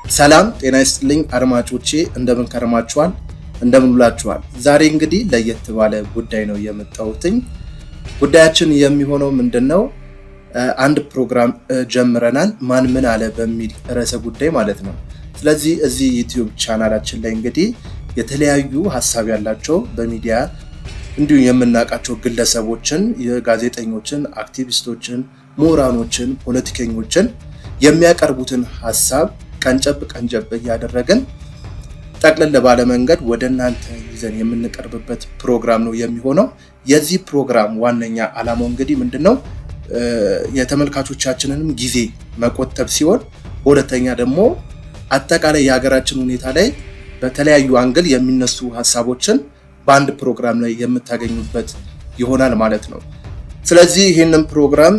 ሰላም ጤና ይስጥልኝ አድማጮቼ እንደምን ከረማችኋል እንደምን ውላችኋል። ዛሬ እንግዲህ ለየት ባለ ጉዳይ ነው የመጣሁትኝ። ጉዳያችን የሚሆነው ምንድነው? አንድ ፕሮግራም ጀምረናል ማን ምን አለ በሚል ርዕሰ ጉዳይ ማለት ነው። ስለዚህ እዚህ ዩቲዩብ ቻናላችን ላይ እንግዲህ የተለያዩ ሐሳብ ያላቸው በሚዲያ እንዲሁ የምናውቃቸው ግለሰቦችን፣ የጋዜጠኞችን፣ አክቲቪስቶችን፣ ምሁራኖችን፣ ፖለቲከኞችን የሚያቀርቡትን ሐሳብ ቀንጨብ እያደረግን ጠቅለል ባለ መንገድ ወደ እናንተ ይዘን የምንቀርብበት ፕሮግራም ነው የሚሆነው። የዚህ ፕሮግራም ዋነኛ ዓላማው እንግዲህ ምንድነው? የተመልካቾቻችንንም ጊዜ መቆጠብ ሲሆን፣ በሁለተኛ ደግሞ አጠቃላይ የሀገራችን ሁኔታ ላይ በተለያዩ አንግል የሚነሱ ሐሳቦችን በአንድ ፕሮግራም ላይ የምታገኙበት ይሆናል ማለት ነው። ስለዚህ ይህንን ፕሮግራም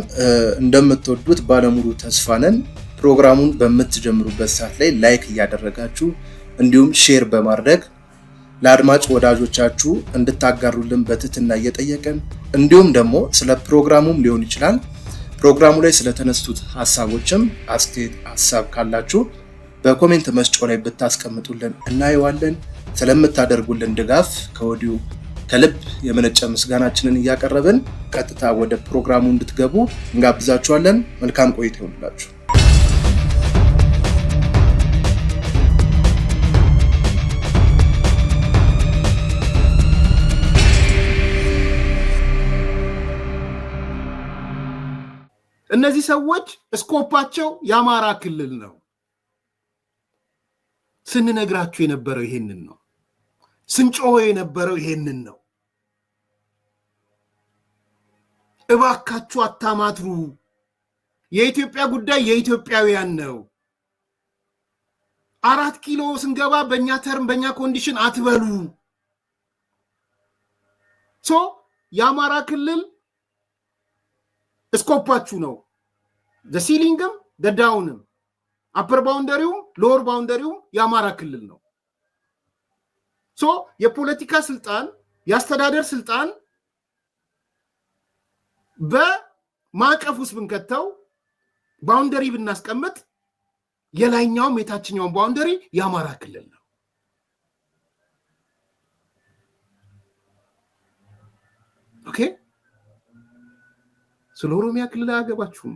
እንደምትወዱት ባለሙሉ ተስፋ ነን። ፕሮግራሙን በምትጀምሩበት ሰዓት ላይ ላይክ እያደረጋችሁ እንዲሁም ሼር በማድረግ ለአድማጭ ወዳጆቻችሁ እንድታጋሩልን በትህትና እየጠየቅን እንዲሁም ደግሞ ስለ ፕሮግራሙም ሊሆን ይችላል ፕሮግራሙ ላይ ስለተነሱት ሐሳቦችም አስተያየት ሐሳብ ካላችሁ በኮሜንት መስጫው ላይ ብታስቀምጡልን እናየዋለን። ስለምታደርጉልን ድጋፍ ከወዲሁ ከልብ የመነጨ ምስጋናችንን እያቀረብን ቀጥታ ወደ ፕሮግራሙ እንድትገቡ እንጋብዛችኋለን። መልካም ቆይታ ይሁንላችሁ። እነዚህ ሰዎች ስኮፓቸው የአማራ ክልል ነው። ስንነግራችሁ የነበረው ይሄንን ነው። ስንጮህ የነበረው ይሄንን ነው። እባካችሁ አታማትሩ። የኢትዮጵያ ጉዳይ የኢትዮጵያውያን ነው። 4 ኪሎ ስንገባ በእኛ ተርም በእኛ ኮንዲሽን አትበሉ። የአማራ ክልል ስኮፓችሁ ነው። ሲሊንግም ዳውንም አፐር ባውንደሪውም ሎወር ባውንደሪውም የአማራ ክልል ነው። የፖለቲካ ስልጣን የአስተዳደር ስልጣን በማዕቀፍ ውስጥ ብንከተው ባውንደሪ ብናስቀምጥ የላይኛውም የታችኛውም ባውንደሪ የአማራ ክልል ነው። ኦኬ። ስለ ኦሮሚያ ክልል አያገባችሁም።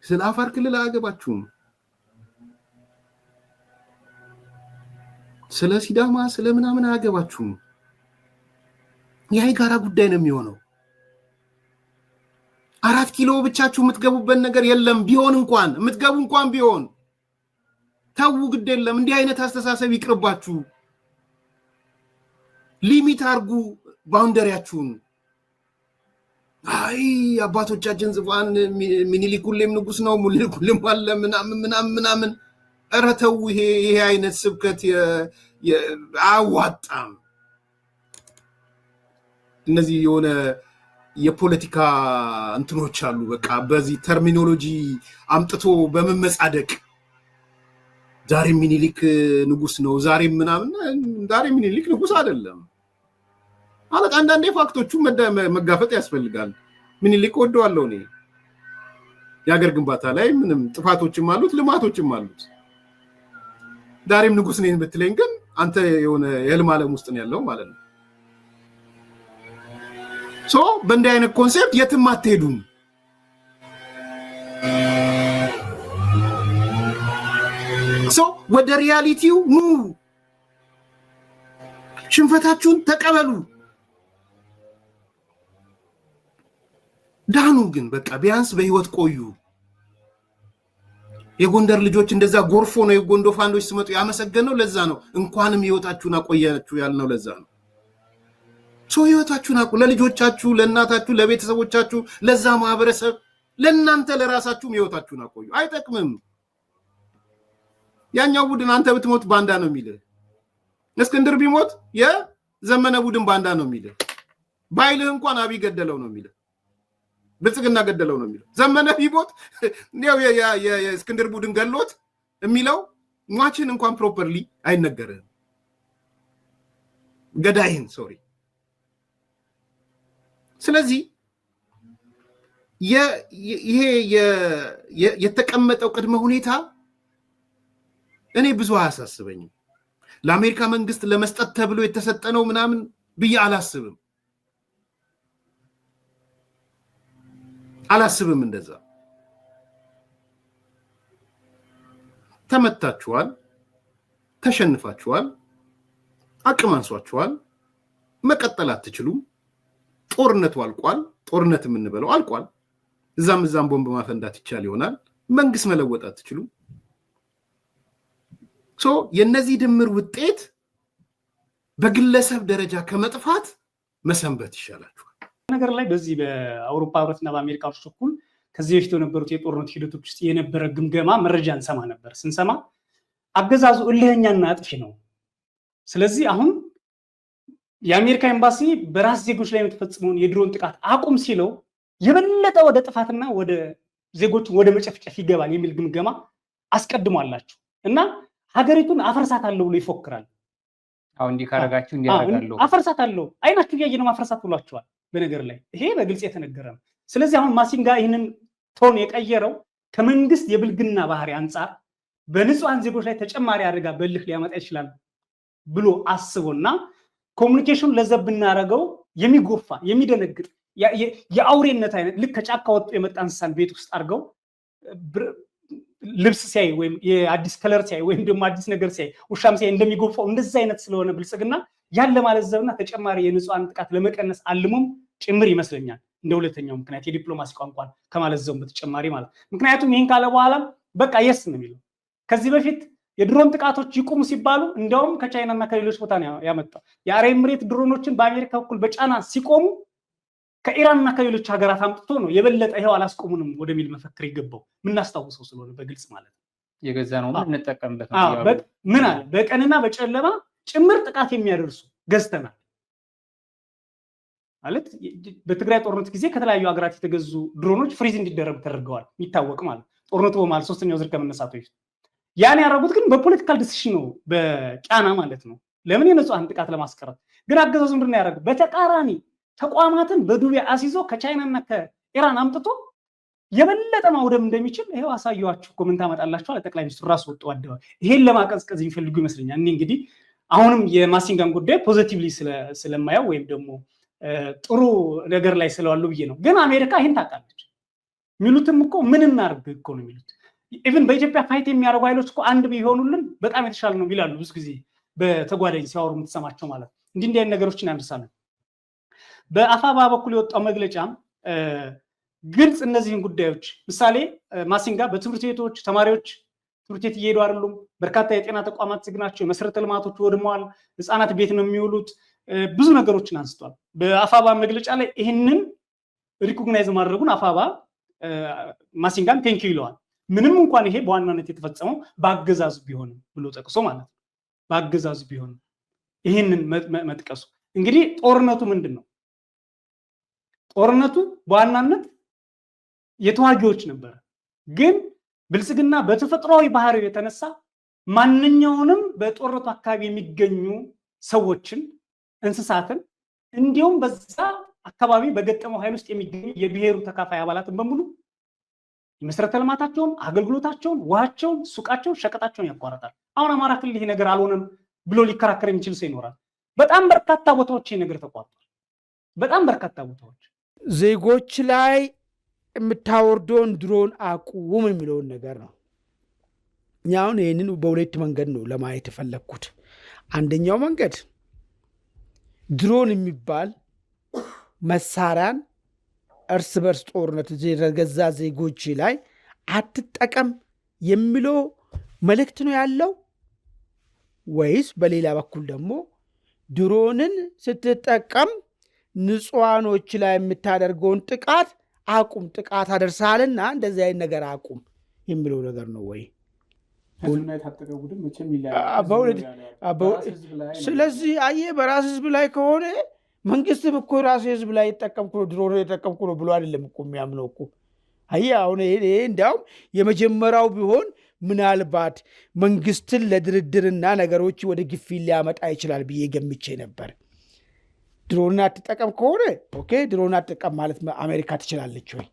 ስለ አፋር ክልል አያገባችሁም። ስለ ሲዳማ ስለ ምናምን አያገባችሁም። የጋራ ጉዳይ ነው የሚሆነው። 4 ኪሎ ብቻችሁ የምትገቡበት ነገር የለም። ቢሆን እንኳን የምትገቡ እንኳን ቢሆን ተው፣ ግድ የለም። እንዲህ አይነት አስተሳሰብ ይቅርባችሁ። ሊሚት አርጉ ባውንደሪያችሁን። አይ አባቶቻችን ዝፋን ሚኒሊክ ሁሌም ንጉስ ነው ሙኒሊክ ሁሌም አለ ምናምን ኧረ ተው። ይሄ አይነት ስብከት አያዋጣም። እነዚህ የሆነ የፖለቲካ እንትኖች አሉ። በቃ በዚህ ተርሚኖሎጂ አምጥቶ በመመጻደቅ ዛሬ ሚኒሊክ ንጉስ ነው ዛሬ ምናምን። ዛሬ ሚኒሊክ ንጉስ አይደለም ማለት አንዳንዴ ፋክቶቹ መጋፈጥ ያስፈልጋል። ሚኒሊክ ወደዋለሁ እኔ። የሀገር ግንባታ ላይ ምንም ጥፋቶችም አሉት ልማቶችም አሉት። ዛሬም ንጉስ ነኝ ብትለኝ ግን አንተ የሆነ የህልም ዓለም ውስጥ ነው ያለው ማለት ነው። በእንዲህ አይነት ኮንሴፕት የትም አትሄዱም። ወደ ሪያሊቲው ኑ። ሽንፈታችሁን ተቀበሉ። ዳኑ። ግን በቃ ቢያንስ በህይወት ቆዩ። የጎንደር ልጆች እንደዛ ጎርፎ ነው የጎንዶ ፋንዶች ሲመጡ ያመሰገነው ለዛ ነው። እንኳንም ህይወታችሁን አቆያችሁ ያልነው ለዛ ነው። ህይወታችሁን አቁ፣ ለልጆቻችሁ፣ ለእናታችሁ፣ ለቤተሰቦቻችሁ፣ ለዛ ማህበረሰብ፣ ለእናንተ ለራሳችሁም ህይወታችሁን አቆዩ። አይጠቅምም። ያኛው ቡድን አንተ ብትሞት ባንዳ ነው የሚልህ። እስክንድር ቢሞት የዘመነ ቡድን ባንዳ ነው የሚልህ። ባይልህ እንኳን አብይ ገደለው ነው የሚልህ። ብልጽግና ገደለው ነው የሚለው። ዘመነ ቢሞት ነው የእስክንድር ቡድን ገሎት የሚለው። ሟችን እንኳን ፕሮፐርሊ አይነገርህም። ገዳይን ሶሪ። ስለዚህ ይሄ የተቀመጠው ቅድመ ሁኔታ እኔ ብዙ አያሳስበኝም። ለአሜሪካ መንግስት ለመስጠት ተብሎ የተሰጠ ነው ምናምን ብዬ አላስብም። እንደዛ ተመታችኋል፣ ተሸንፋችኋል፣ አቅም አንሷችኋል፣ መቀጠል አትችሉም። ጦርነቱ አልቋል። ጦርነት የምንበለው አልቋል። እዛም ቦምብ ማፈንዳት ይቻል ይሆናል። መንግስት መለወጥ አትችሉም። የነዚህ ድምር ውጤት በግለሰብ ደረጃ ከመጥፋት መሰንበት ይሻላችኋል። ነገር ላይ በዚህ በአውሮፓ ህብረትና በአሜሪካዎች በኩል ከዚህ በፊት የነበሩት የጦርነት ሂደቶች ውስጥ የነበረ ግምገማ መረጃ እንሰማ ነበር። ስንሰማ አገዛዙ እልህኛና አጥፊ ነው። ስለዚህ አሁን የአሜሪካ ኤምባሲ በራስ ዜጎች ላይ የተፈጸመውን የድሮን ጥቃት አቁም ሲለው የበለጠ ወደ ጥፋትና ወደ ዜጎች ወደ መጨፍጨፍ ይገባል የሚል ግምገማ አስቀድሟላችሁ እና ሀገሪቱን አፈርሳታለሁ ብሎ ይፎክራል። አሁን እንዲህ ካረጋችሁ እንዲህ ያደርጋለሁ፣ አፈርሳታለሁ፣ አይናችሁ እያየ ነው ማፈርሳት ብሏቸዋል። በነገር ላይ ይሄ በግልጽ የተነገረ ነው። ስለዚህ አሁን ማሲንጋ ይህንን ቶን የቀየረው ከመንግስት የብልግና ባህሪ አንጻር በንጹሃን ዜጎች ላይ ተጨማሪ አደጋ በልህ ሊያመጣ ይችላል ብሎ አስቦና ኮሙኒኬሽን ለዘብ ብናረገው የሚጎፋ የሚደነግጥ የአውሬነት አይነት ልክ ከጫካ ወጥቶ የመጣ እንስሳን ቤት ውስጥ አድርገው ልብስ ሲያይ ወይም የአዲስ ከለር ሲያይ ወይም ደግሞ አዲስ ነገር ሲያይ ውሻም ሲያይ እንደሚጎፋው እንደዛ አይነት ስለሆነ ብልጽግና ያን ለማለዘብና ተጨማሪ የንጹሃን ጥቃት ለመቀነስ አልሞም ጭምር ይመስለኛል። እንደ ሁለተኛው ምክንያት የዲፕሎማሲ ቋንቋን ከማለዘብ በተጨማሪ ማለት ምክንያቱም ይህን ካለ በኋላ በቃ የስ ነው የሚለው። ከዚህ በፊት የድሮን ጥቃቶች ይቁሙ ሲባሉ እንዲያውም ከቻይናና ከሌሎች ቦታ ነው ያመጣው። የአረብ ኤምሬት ድሮኖችን በአሜሪካ በኩል በጫና ሲቆሙ ከኢራንና ከሌሎች ሀገራት አምጥቶ ነው የበለጠ ይሄው አላስቆሙንም ወደሚል መፈክር ይገባው ምናስታውሰው ስለሆነ በግልጽ ማለት ነው። የገዛ ነው እንጠቀምበት ምን አለ በቀንና በጨለማ ጭምር ጥቃት የሚያደርሱ ገዝተናል ማለት በትግራይ ጦርነት ጊዜ ከተለያዩ ሀገራት የተገዙ ድሮኖች ፍሪዝ እንዲደረጉ ተደርገዋል። የሚታወቅ ማለት ጦርነቱ በማለት ሶስተኛው ዙር ከመነሳቱ በፊት ያን ያደረጉት ግን በፖለቲካል ዲሲሽን ነው፣ በጫና ማለት ነው። ለምን የንጹሃን ጥቃት ለማስቀረት። ግን አገዛዙ ምንድን ነው ያደረገው? በተቃራኒ ተቋማትን በዱቤ አስይዞ ከቻይናና ከኢራን አምጥቶ የበለጠ ማውደም እንደሚችል ይሄው አሳየዋችሁ። ኮሜንት አመጣላችኋል። ጠቅላይ ሚኒስትሩ ራሱ ወጡ አደባባይ ይሄን ለማቀዝቀዝ የሚፈልጉ ይመስለኛል። እኔ እንግዲህ አሁንም የማሲንጋን ጉዳይ ፖዚቲቭሊ ስለማየው ወይም ደግሞ ጥሩ ነገር ላይ ስለዋሉ ብዬ ነው። ግን አሜሪካ ይሄን ታውቃለች። የሚሉትም እኮ ምን እናድርግ እኮ ነው የሚሉት። ኢቭን በኢትዮጵያ ፋይት የሚያደርጉ ኃይሎች እኮ አንድ ቢሆኑልን በጣም የተሻለ ነው ይላሉ። ብዙ ጊዜ በተጓዳኝ ሲያወሩ የምትሰማቸው ማለት እንዲህ አይነት ነገሮችን ያነሳሉ። በአፋባ በኩል የወጣው መግለጫ ግልጽ እነዚህን ጉዳዮች ምሳሌ ማሲንጋ በትምህርት ቤቶች ተማሪዎች ትምህርት ቤት እየሄዱ አይደሉም፣ በርካታ የጤና ተቋማት ዝግ ናቸው፣ የመሰረተ ልማቶች ወድመዋል፣ ህፃናት ቤት ነው የሚውሉት፣ ብዙ ነገሮችን አንስቷል። በአፋባ መግለጫ ላይ ይህንን ሪኮግናይዝ ማድረጉን አፋባ ማሲንጋን ቴንኪው ይለዋል። ምንም እንኳን ይሄ በዋናነት የተፈጸመው በአገዛዙ ቢሆንም ብሎ ጠቅሶ ማለት ነው። በአገዛዙ ቢሆንም ይህንን መጥቀሱ እንግዲህ ጦርነቱ ምንድን ነው? ጦርነቱ በዋናነት የተዋጊዎች ነበር። ግን ብልጽግና በተፈጥሯዊ ባህሪው የተነሳ ማንኛውንም በጦርነቱ አካባቢ የሚገኙ ሰዎችን፣ እንስሳትን እንዲሁም በዛ አካባቢ በገጠመው ኃይል ውስጥ የሚገኙ የብሔሩ ተካፋይ አባላትን በሙሉ የመሰረተ ልማታቸውን፣ አገልግሎታቸውን፣ ውሃቸውን፣ ሱቃቸውን፣ ሸቀጣቸውን ያቋርጣል። አሁን አማራ ክልል ይሄ ነገር አልሆነም ብሎ ሊከራከር የሚችል ሰው ይኖራል። በጣም በርካታ ቦታዎች ይሄ ነገር ተቋርጧል። በጣም በርካታ ቦታዎች ዜጎች ላይ የምታወርደውን ድሮን አቁም የሚለውን ነገር ነው። እኛ አሁን ይህንን በሁለት መንገድ ነው ለማየት የፈለግኩት። አንደኛው መንገድ ድሮን የሚባል መሳሪያን እርስ በርስ ጦርነት ገዛ ዜጎች ላይ አትጠቀም የሚለው መልእክት ነው ያለው፣ ወይስ በሌላ በኩል ደግሞ ድሮንን ስትጠቀም ንጹሃኖች ላይ የምታደርገውን ጥቃት አቁም፣ ጥቃት አደርሳልና እንደዚህ አይነት ነገር አቁም የሚለው ነገር ነው ወይ? ስለዚህ አየህ በራስ ህዝብ ላይ ከሆነ መንግስትም እኮ ራሱ ህዝብ ላይ የጠቀምኩ ነው ድሮን የጠቀምኩ ነው ብሎ አይደለም እኮ የሚያምነው እኮ። አየህ አሁን ይሄ እንዲያውም የመጀመሪያው ቢሆን ምናልባት መንግስትን ለድርድርና ነገሮች ወደ ግፊት ሊያመጣ ይችላል ብዬ ገምቼ ነበር። ድሮን አትጠቀም ከሆነ ኦኬ፣ ድሮን አትጠቀም ማለት አሜሪካ ትችላለች ወይ?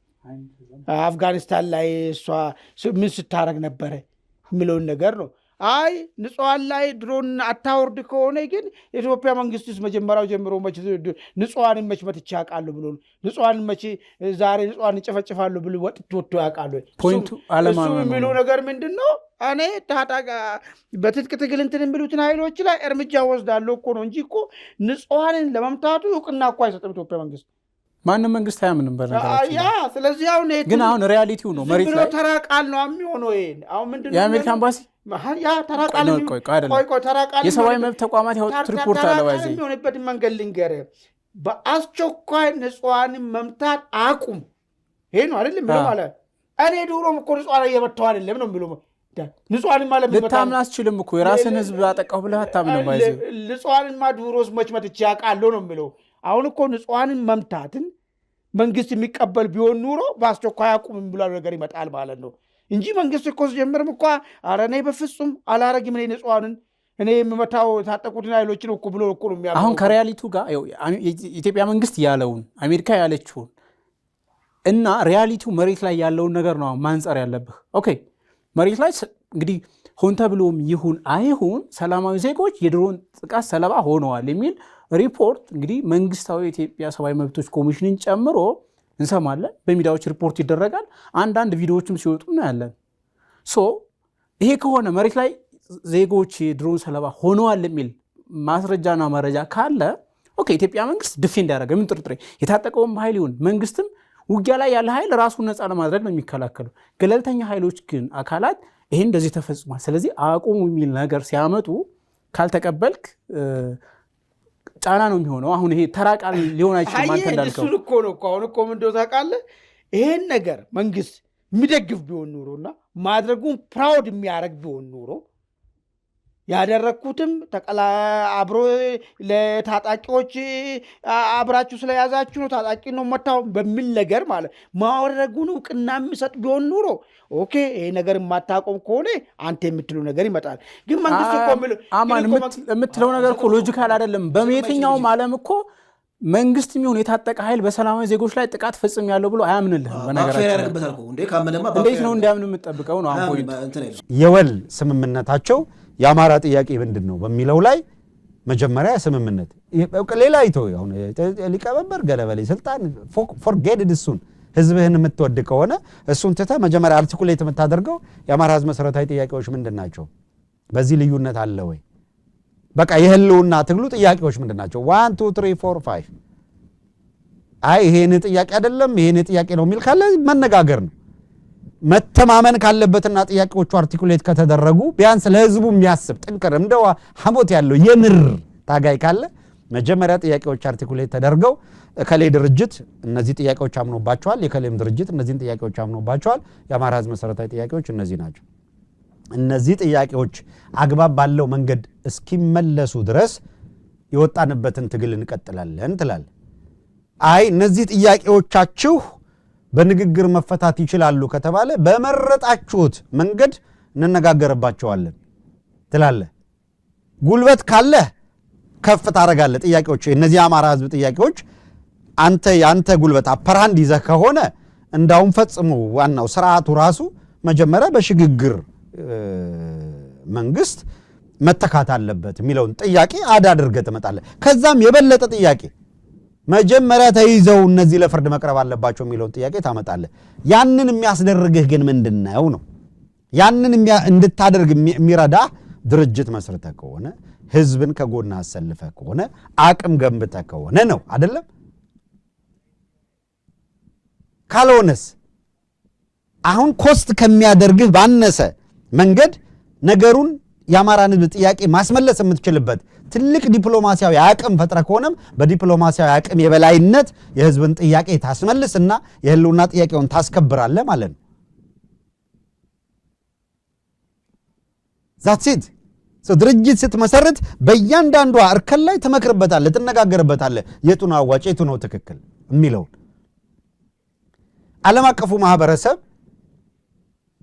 አፍጋኒስታን ላይ እሷ ምን ስታረግ ነበረ የሚለውን ነገር ነው። አይ ንጹሃን ላይ ድሮን አታወርድ ከሆነ ግን የኢትዮጵያ መንግስትስ መጀመሪያው ጀምሮ መቼ ንጹሃንን መቼ መትቼ ያውቃለሁ ብሎ ንጹሃንን መቼ ዛሬ ንጹሃን ይጨፈጭፋሉ ብሎ ወጥቶ ያውቃሉ? ፖይንቱ አለማ እሱ የሚሉ ነገር ምንድነው? እኔ ታጣቃ በትጥቅ ትግል እንትን የሚሉትን ኃይሎች ላይ እርምጃ ወስዳለሁ እኮ ነው እንጂ እኮ ንጹሃንን ለመምታቱ እውቅና እኮ አይሰጥም ኢትዮጵያ መንግስት። ማንም መንግስት አያምንም በነገራችን። ስለዚህ ግን አሁን ሪያሊቲው ነው መሬት ላይ ተራቃል ነው የሚሆነው። አሁን ምንድነው የአሜሪካ ኤምባሲ ተራቃል የሰብአዊ መብት ተቋማት ያወጡት ሪፖርት አለ። ባይዘ የሚሆንበት መንገድ ልንገርህ፣ በአስቸኳይ ንጹሃንን መምታት አቁም። ይሄ ነው አይደለም ብሎ ማለት እኔ ድሮም እኮ ንጹሃን እየመታሁ አይደለም ነው የሚለው። ንጹሃንን ማለት ልታምን አትችልም እኮ የራስን ህዝብ አጠቃሁ ብለህ አታምንም። ባይዘ ንጹሃንን ድሮስ መች መትቼ አውቃለሁ ነው የሚለው። አሁን እኮ ንጹሃንን መምታትን መንግስት የሚቀበል ቢሆን ኑሮ በአስቸኳይ አቁም ብሏል ነገር ይመጣል ማለት ነው እንጂ መንግስት እኮ ሲጀምርም እኮ ኧረ እኔ በፍጹም አላረግም እኔ ንጹሃንን እኔ የምመታው የታጠቁትን ኃይሎችን እኮ ብሎ እኮ ነው የሚያምነው። አሁን ከሪያሊቲው ጋር የኢትዮጵያ መንግስት ያለውን አሜሪካ ያለችውን እና ሪያሊቲው መሬት ላይ ያለውን ነገር ነው ማንጸር ያለብህ። ኦኬ መሬት ላይ እንግዲህ ሆን ተብሎም ይሁን አይሁን ሰላማዊ ዜጎች የድሮን ጥቃት ሰለባ ሆነዋል የሚል ሪፖርት እንግዲህ መንግስታዊ የኢትዮጵያ ሰብአዊ መብቶች ኮሚሽንን ጨምሮ እንሰማለን። በሚዲያዎች ሪፖርት ይደረጋል። አንዳንድ ቪዲዮዎችም ሲወጡ እናያለን። ይሄ ከሆነ መሬት ላይ ዜጎች የድሮን ሰለባ ሆነዋል የሚል ማስረጃና መረጃ ካለ ኦኬ ኢትዮጵያ መንግስት ዲፌንድ ያደረገ ምን ጥርጥሬ የታጠቀውም ኃይል ይሁን መንግስትም ውጊያ ላይ ያለ ኃይል ራሱን ነፃ ለማድረግ ነው የሚከላከሉ። ገለልተኛ ኃይሎች ግን አካላት ይሄ እንደዚህ ተፈጽሟል ስለዚህ አቁሙ የሚል ነገር ሲያመጡ ካልተቀበልክ ጫና ነው የሚሆነው። አሁን ይሄ ተራቃል ሊሆን አይችልም። አንተ እንዳልከው እሱ እኮ ነው እኮ አሁን እኮ ምን እንደው ታውቃለህ፣ ይሄን ነገር መንግስት የሚደግፍ ቢሆን ኑሮና ማድረጉን ፕራውድ የሚያደርግ ቢሆን ኑሮ ያደረግኩትም አብሮ ለታጣቂዎች አብራችሁ ስለያዛችሁ ነው ታጣቂ ነው መታው በሚል ነገር ማለት ማወረጉን እውቅና የሚሰጥ ቢሆን ኑሮ ኦኬ ይሄ ነገር የማታቆም ከሆነ አንተ የምትለው ነገር ይመጣል። ግን መንግስት እኮ የምትለው ነገር እኮ ሎጂካል አይደለም። በየትኛውም ዓለም እኮ መንግስት የሚሆን የታጠቀ ኃይል በሰላማዊ ዜጎች ላይ ጥቃት ፈጽም ያለው ብሎ አያምንልህም። እንዴት ነው እንዲያምን የምትጠብቀው ነው? የወል ስምምነታቸው የአማራ ጥያቄ ምንድን ነው በሚለው ላይ መጀመሪያ ስምምነት ሌላ አይቶ አሁን ሊቀመንበር ገለበሌ ስልጣን ፎርጌትድ እሱን ህዝብህን የምትወድ ከሆነ እሱን ትተህ መጀመሪያ አርቲኩሌት የምታደርገው የአማራ ህዝብ መሰረታዊ ጥያቄዎች ምንድን ናቸው? በዚህ ልዩነት አለ ወይ? በቃ የህልውና ትግሉ ጥያቄዎች ምንድን ናቸው? 1 2 3 4 5 አይ ይሄን ጥያቄ አይደለም ይሄን ጥያቄ ነው የሚል ካለ መነጋገር ነው። መተማመን ካለበትና ጥያቄዎቹ አርቲኩሌት ከተደረጉ ቢያንስ ለህዝቡ የሚያስብ ጥንቅር እንደው ሐሞት ያለው የምር ታጋይ ካለ መጀመሪያ ጥያቄዎች አርቲኩሌት ተደርገው ከሌ ድርጅት እነዚህ ጥያቄዎች አምኖባቸዋል፣ የከሌም ድርጅት እነዚህን ጥያቄዎች አምኖባቸዋል፣ የአማራ ህዝብ መሰረታዊ ጥያቄዎች እነዚህ ናቸው። እነዚህ ጥያቄዎች አግባብ ባለው መንገድ እስኪመለሱ ድረስ የወጣንበትን ትግል እንቀጥላለን ትላል። አይ እነዚህ ጥያቄዎቻችሁ በንግግር መፈታት ይችላሉ ከተባለ በመረጣችሁት መንገድ እንነጋገርባቸዋለን ትላለ። ጉልበት ካለ ከፍ ታረጋለ። ጥያቄዎች እነዚህ አማራ ህዝብ ጥያቄዎች አንተ ጉልበት አፐራንድ ይዘህ ከሆነ እንዳውም ፈጽሞ ዋናው ስርዓቱ ራሱ መጀመሪያ በሽግግር መንግስት መተካት አለበት የሚለውን ጥያቄ አድርገህ ትመጣለህ። ከዛም የበለጠ ጥያቄ መጀመሪያ ተይዘው እነዚህ ለፍርድ መቅረብ አለባቸው የሚለውን ጥያቄ ታመጣለህ። ያንን የሚያስደርግህ ግን ምንድነው ነው? ያንን እንድታደርግ የሚረዳ ድርጅት መስርተህ ከሆነ ህዝብን ከጎና አሰልፈህ ከሆነ አቅም ገንብተህ ከሆነ ነው አይደለም? ካልሆነስ አሁን ኮስት ከሚያደርግህ ባነሰ መንገድ ነገሩን የአማራን ህዝብ ጥያቄ ማስመለስ የምትችልበት ትልቅ ዲፕሎማሲያዊ አቅም ፈጥረ ከሆነም በዲፕሎማሲያዊ አቅም የበላይነት የህዝብን ጥያቄ ታስመልስና የህልውና ጥያቄውን ታስከብራለህ ማለት ነው። that's it ድርጅት ስትመሰርት በእያንዳንዷ እርከን ላይ ትመክርበታለህ፣ ትነጋገርበታለህ የቱ ነው አዋጭ የቱ ነው ትክክል የሚለው። ዓለም አቀፉ ማህበረሰብ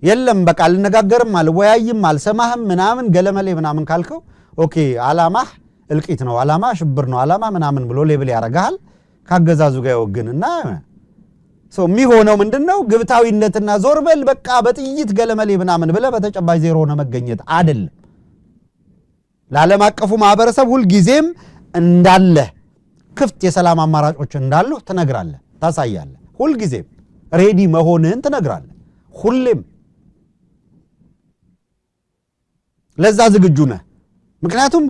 የለም በቃ አልነጋገርም አልወያይም አልሰማህም ምናምን ገለመሌ ምናምን ካልከው ኦኬ አላማህ እልቂት ነው አላማ ሽብር ነው አላማ ምናምን ብሎ ሌብል ያረጋል ካገዛዙ ጋር ይወግንና የሚሆነው ምንድነው ግብታዊነትና ዞርበል በቃ በጥይት ገለመሌ ምናምን ብለ በተጨባጭ ዜሮ ነው መገኘት አይደለም። ለዓለም አቀፉ ማህበረሰብ ሁልጊዜም እንዳለ ክፍት የሰላም አማራጮች እንዳሉ ትነግራለህ፣ ታሳያለህ። ሁልጊዜም ሬዲ መሆንህን ትነግራለህ። ሁሌም ለዛ ዝግጁ ነህ። ምክንያቱም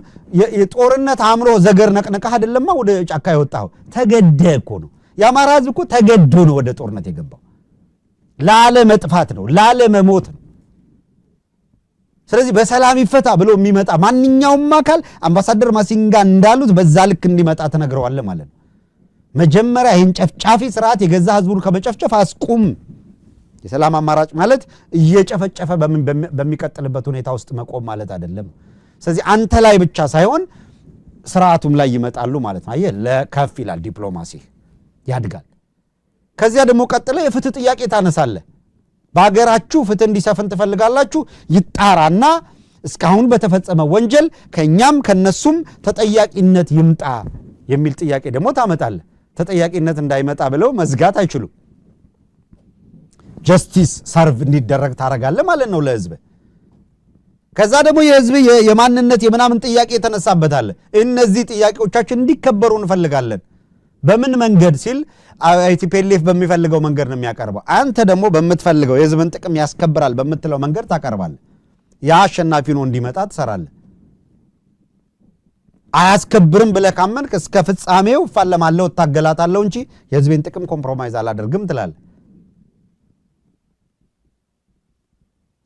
የጦርነት አምሮ ዘገር ነቅነቃህ አይደለማ ወደ ጫካ የወጣው፣ ተገደህ እኮ ነው። የአማራ ህዝብ እኮ ተገዶ ነው ወደ ጦርነት የገባው። ላለመጥፋት ነው፣ ላለመሞት ነው። ስለዚህ በሰላም ይፈታ ብሎ የሚመጣ ማንኛውም አካል አምባሳደር ማሲንጋ እንዳሉት በዛ ልክ እንዲመጣ ተነግረዋል ማለት ነው። መጀመሪያ ይህን ጨፍጫፊ ስርዓት የገዛ ህዝቡን ከመጨፍጨፍ አስቁም። የሰላም አማራጭ ማለት እየጨፈጨፈ በሚቀጥልበት ሁኔታ ውስጥ መቆም ማለት አይደለም። ስለዚህ አንተ ላይ ብቻ ሳይሆን ስርዓቱም ላይ ይመጣሉ ማለት ነው። አየህ፣ ለከፍ ይላል፣ ዲፕሎማሲ ያድጋል። ከዚያ ደግሞ ቀጥለ የፍትህ ጥያቄ ታነሳለህ። በሀገራችሁ ፍትህ እንዲሰፍን ትፈልጋላችሁ፣ ይጣራና እስካሁን በተፈጸመ ወንጀል ከኛም ከነሱም ተጠያቂነት ይምጣ የሚል ጥያቄ ደግሞ ታመጣለህ። ተጠያቂነት እንዳይመጣ ብለው መዝጋት አይችሉም። ጀስቲስ ሰርቭ እንዲደረግ ታረጋለህ ማለት ነው ለህዝብ። ከዛ ደግሞ የህዝብ የማንነት የምናምን ጥያቄ የተነሳበታል። እነዚህ ጥያቄዎቻችን እንዲከበሩ እንፈልጋለን። በምን መንገድ ሲል ቲፒኤልኤፍ በሚፈልገው መንገድ ነው የሚያቀርበው። አንተ ደግሞ በምትፈልገው የህዝብን ጥቅም ያስከብራል በምትለው መንገድ ታቀርባለህ። ያ አሸናፊ ነው እንዲመጣ ትሰራለህ። አያስከብርም ብለህ ካመንክ እስከ ፍጻሜው እፋለማለሁ፣ እታገላታለሁ እንጂ የህዝቤን ጥቅም ኮምፕሮማይዝ አላደርግም ትላለህ።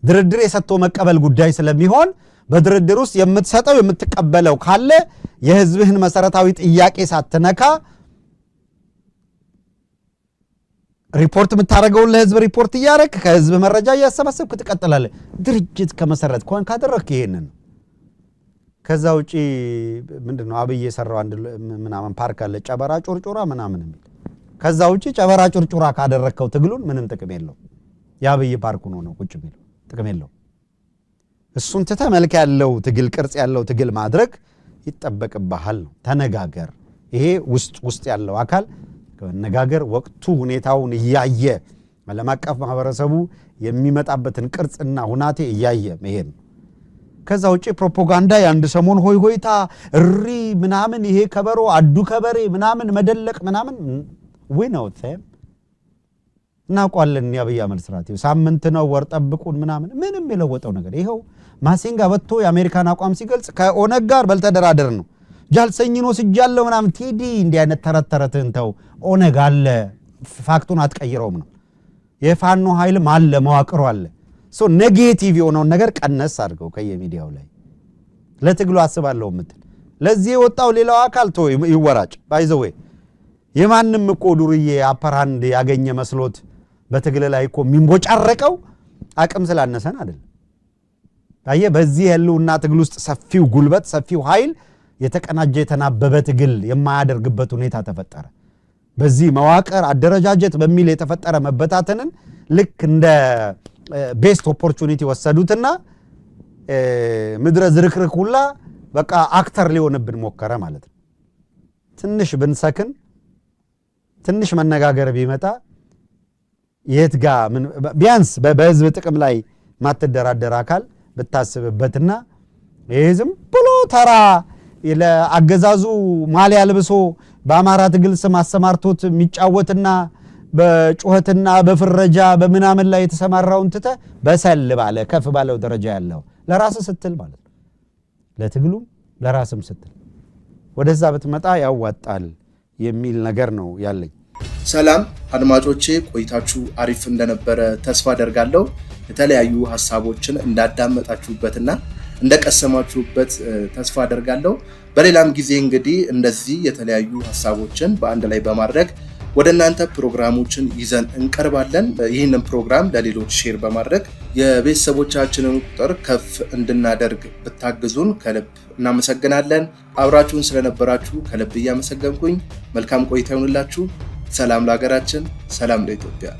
ድርድር የሰጥቶ መቀበል ጉዳይ ስለሚሆን በድርድር ውስጥ የምትሰጠው የምትቀበለው ካለ የህዝብህን መሰረታዊ ጥያቄ ሳትነካ ሪፖርት የምታደርገውን ለህዝብ ሪፖርት እያደረግ ከህዝብ መረጃ እያሰባሰብክ ትቀጥላለህ። ድርጅት ከመሰረት ከሆን ካደረግክ ይሄንን ነው። ከዛ ውጪ ምንድነው አብይ የሰራው አንድ ምናምን ፓርክ አለ ጨበራ ጩርጩራ ምናምን የሚል። ከዛ ውጪ ጨበራ ጩርጩራ ካደረግከው ትግሉን ምንም ጥቅም የለው። የአብይ ፓርኩ ነው ቁጭ የሚለው ጥቅም የለው። እሱን ትተህ መልክ ያለው ትግል ቅርጽ ያለው ትግል ማድረግ ይጠበቅብሃል ነው። ተነጋገር። ይሄ ውስጥ ያለው አካል ከነጋገር ወቅቱ ሁኔታውን እያየ ዓለም አቀፍ ማህበረሰቡ የሚመጣበትን ቅርጽና ሁናቴ እያየ መሄድ ነው። ከዛ ውጪ ፕሮፓጋንዳ የአንድ ሰሞን ሆይ ሆይታ እሪ ምናምን ይሄ ከበሮ አዱ ከበሬ ምናምን መደለቅ ምናምን ወይ ነው ተም እናውቃለን። የአብይ አህመድ ስርዓት ሳምንት ነው ወር ጠብቁን ምናምን ምንም የለወጠው ነገር ይሄው ማሲንጋ ወጥቶ የአሜሪካን አቋም ሲገልጽ ከኦነግ ጋር በልተደራደር ነው ጃልሰኝኖ ስጃለው ምናምን ቲዲ እንዲህ አይነት ተረተረትን ተው። ኦነግ አለ ፋክቱን አትቀይረውም ነው። የፋኖ ኃይልም አለ መዋቅሩ አለ። ሶ ኔጌቲቭ የሆነውን ነገር ቀነስ አድርገው ከየሚዲያው ላይ ለትግሉ አስባለሁ ምትል ለዚህ የወጣው ሌላው አካል ተው ይወራጭ ባይዘው የማንም እኮ ዱርዬ አፐራንድ ያገኘ መስሎት በትግል ላይ እኮ የሚንቦጫረቀው አቅም ስላነሰን አይደል። ታየ በዚህ ያለውና ትግል ውስጥ ሰፊው ጉልበት ሰፊው ኃይል የተቀናጀ የተናበበ ትግል የማያደርግበት ሁኔታ ተፈጠረ። በዚህ መዋቅር አደረጃጀት በሚል የተፈጠረ መበታተንን ልክ እንደ ቤስት ኦፖርቹኒቲ ወሰዱትና ምድረ ዝርክርክ ሁላ በቃ አክተር ሊሆንብን ሞከረ ማለት ነው። ትንሽ ብንሰክን ትንሽ መነጋገር ቢመጣ የት ጋር ቢያንስ በህዝብ ጥቅም ላይ ማትደራደር አካል ብታስብበትና ይሄዝም ብሎ ተራ ለአገዛዙ ማሊያ ልብሶ በአማራ ትግል ስም አሰማርቶት የሚጫወትና በጩኸትና በፍረጃ በምናምን ላይ የተሰማራውን ትተ በሰል ባለ ከፍ ባለው ደረጃ ያለው ለራስ ስትል ማለት ነው። ለትግሉ ለራስም ስትል ወደዛ ብትመጣ ያዋጣል የሚል ነገር ነው ያለኝ። ሰላም አድማጮቼ፣ ቆይታችሁ አሪፍ እንደነበረ ተስፋ አደርጋለሁ። የተለያዩ ሐሳቦችን እንዳዳመጣችሁበትና እንደቀሰማችሁበት ተስፋ አደርጋለሁ። በሌላም ጊዜ እንግዲህ እንደዚህ የተለያዩ ሐሳቦችን በአንድ ላይ በማድረግ ወደ እናንተ ፕሮግራሞችን ይዘን እንቀርባለን። ይህንን ፕሮግራም ለሌሎች ሼር በማድረግ የቤተሰቦቻችንን ቁጥር ከፍ እንድናደርግ ብታግዙን ከልብ እናመሰግናለን። አብራችሁን ስለነበራችሁ ከልብ እያመሰገንኩኝ መልካም ቆይታ ይሁንላችሁ። ሰላም ለሀገራችን፣ ሰላም ለኢትዮጵያ።